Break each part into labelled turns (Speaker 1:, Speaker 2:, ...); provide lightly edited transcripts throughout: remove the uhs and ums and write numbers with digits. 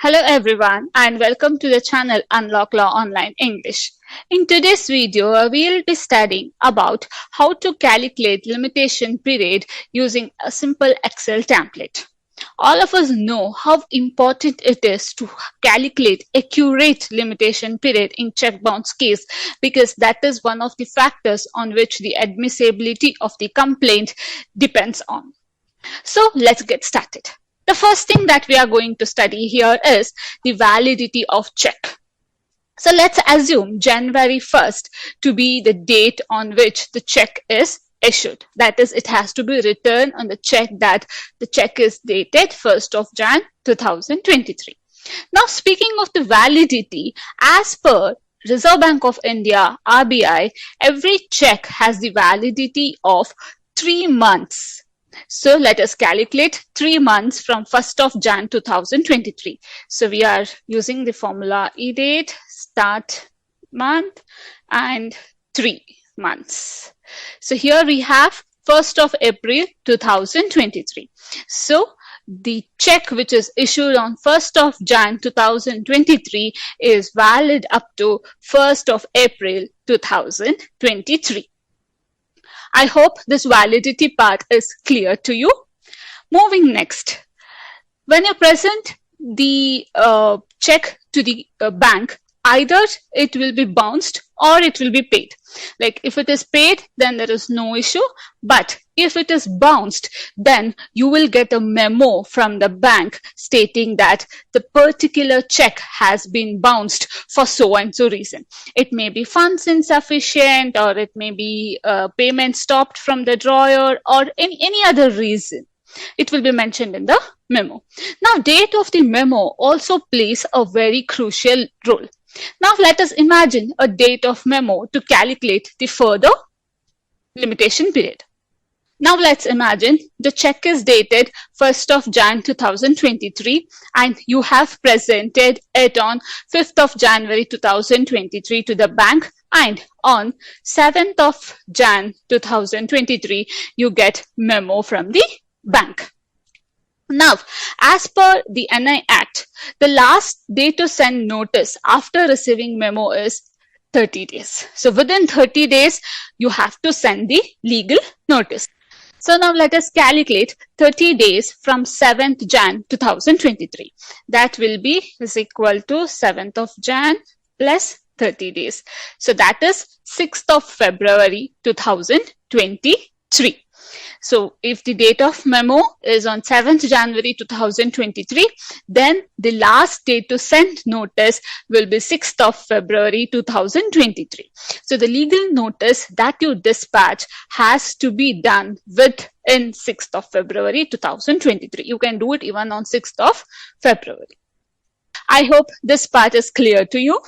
Speaker 1: Hello everyone and welcome to the channel Unlock Law Online English. In today's video, we'll be studying about how to calculate limitation period using a simple Excel template. All of us know how important it is to calculate accurate limitation period in check bounce case because that is one of the factors on which the admissibility of the complaint depends on. So let's get started. The first thing that we are going to study here is the validity of check. So let's assume January 1st to be the date on which the check is issued. That is, it has to be written on the check that the check is dated 1st of Jan 2023. Now, speaking of the validity, as per Reserve Bank of India, RBI, every check has the validity of 3 months. So let us calculate 3 months from 1st of Jan 2023. So we are using the formula E-date, start month and 3 months. So here we have 1st of April 2023. So the check which is issued on 1st of Jan 2023 is valid up to 1st of April 2023. I hope this validity part is clear to you. Moving next, when you present the check to the bank, either it will be bounced or it will be paid. Like if it is paid, then there is no issue. But if it is bounced, then you will get a memo from the bank stating that the particular check has been bounced for so and so reason. It may be funds insufficient, or it may be payment stopped from the drawer, or any other reason. It will be mentioned in the memo. Now, date of the memo also plays a very crucial role. Now, let us imagine a date of memo to calculate the further limitation period. Now, let's imagine the check is dated 1st of Jan 2023 and you have presented it on 5th of January 2023 to the bank, and on 7th of Jan 2023 you get memo from the bank. Now, as per the NI Act, the last day to send notice after receiving memo is 30 days. So within 30 days, you have to send the legal notice. So now let us calculate 30 days from 7th Jan 2023. That will be is equal to 7th of Jan plus 30 days. So that is 6th of February 2023. So if the date of memo is on 7th January 2023, then the last day to send notice will be 6th of February 2023. So the legal notice that you dispatch has to be done within 6th of February 2023. You can do it even on 6th of February. I hope this part is clear to you.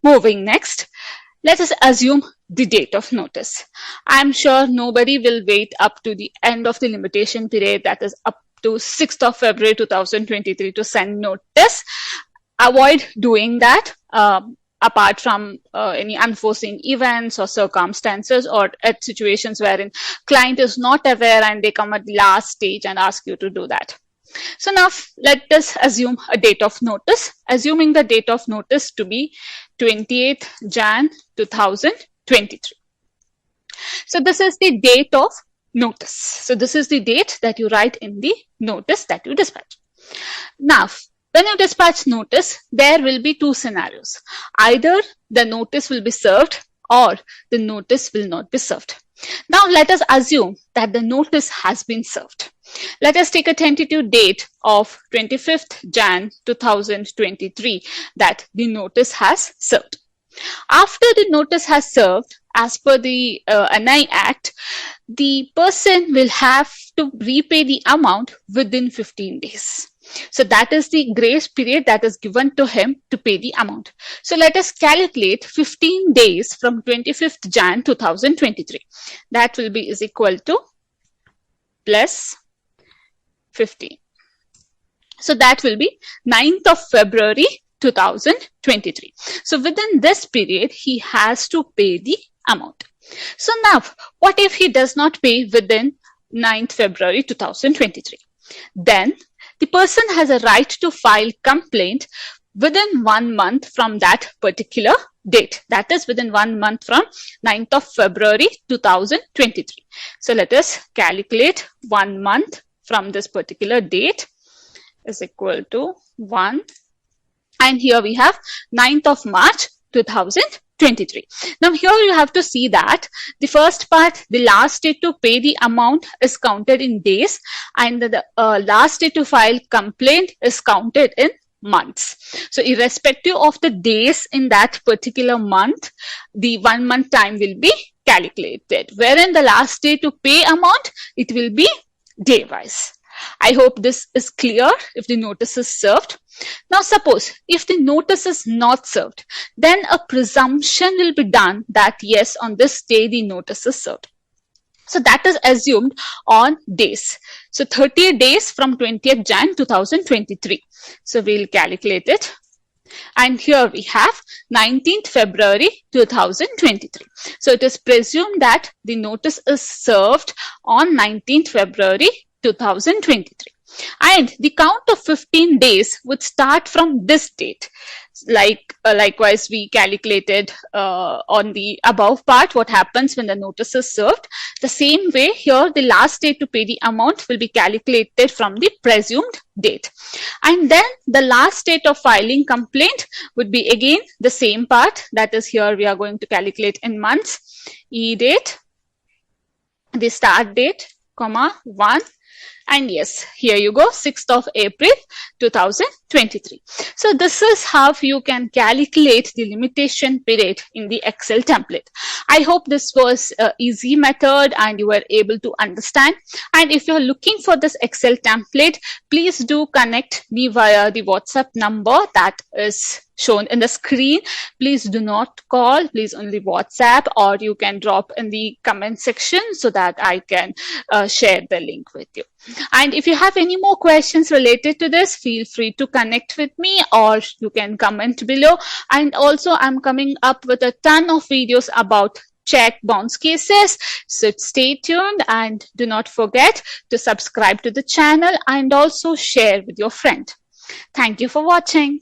Speaker 1: Moving next, let us assume the date of notice. I'm sure nobody will wait up to the end of the limitation period, that is up to 6th of February 2023 to send notice. Avoid doing that apart from any unforeseen events or circumstances, or at situations wherein client is not aware and they come at the last stage and ask you to do that. So now let us assume a date of notice, assuming the date of notice to be 28th Jan 2023. So this is the date of notice. So this is the date that you write in the notice that you dispatch. Now, when you dispatch notice, there will be two scenarios. Either the notice will be served or the notice will not be served. Now let us assume that the notice has been served. Let us take a tentative date of 25th Jan 2023 that the notice has served. After the notice has served, as per the NI Act, the person will have to repay the amount within 15 days. So that is the grace period that is given to him to pay the amount. So let us calculate 15 days from 25th Jan 2023. That will be is equal to plus 15. So that will be 9th of February 2023. So within this period, he has to pay the amount. So now, what if he does not pay within 9th February 2023? Then the person has a right to file complaint within 1 month from that particular date. That is within 1 month from 9th of February 2023. So let us calculate 1 month from this particular date is equal to 1. And here we have 9th of March 2023. Now here you have to see that the first part, the last day to pay the amount is counted in days, and the last day to file complaint is counted in months. So irrespective of the days in that particular month, the 1 month time will be calculated, wherein the last day to pay amount, it will be day wise. I hope this is clear if the notice is served. Now suppose if the notice is not served, then a presumption will be done that yes, on this day the notice is served. So that is assumed on days. So 30 days from 20th Jan 2023. So we'll calculate it. And here we have 19th February 2023. So it is presumed that the notice is served on 19th February 2023. And the count of 15 days would start from this date. Likewise, we calculated on the above part what happens when the notice is served. The same way here, the last day to pay the amount will be calculated from the presumed date. And then the last date of filing complaint would be again the same part. That is, here we are going to calculate in months. E date, the start date, comma 1. And yes, here you go, 6th of April 2023. So this is how you can calculate the limitation period in the Excel template. I hope this was an easy method and you were able to understand. And if you're looking for this Excel template, please do connect me via the WhatsApp number that is shown in the screen. Please do not call, please only WhatsApp, or you can drop in the comment section so that I can share the link with you. And if you have any more questions related to this, feel free to connect with me or you can comment below. And also I'm coming up with a ton of videos about check bounce cases. So stay tuned and do not forget to subscribe to the channel and also share with your friend. Thank you for watching.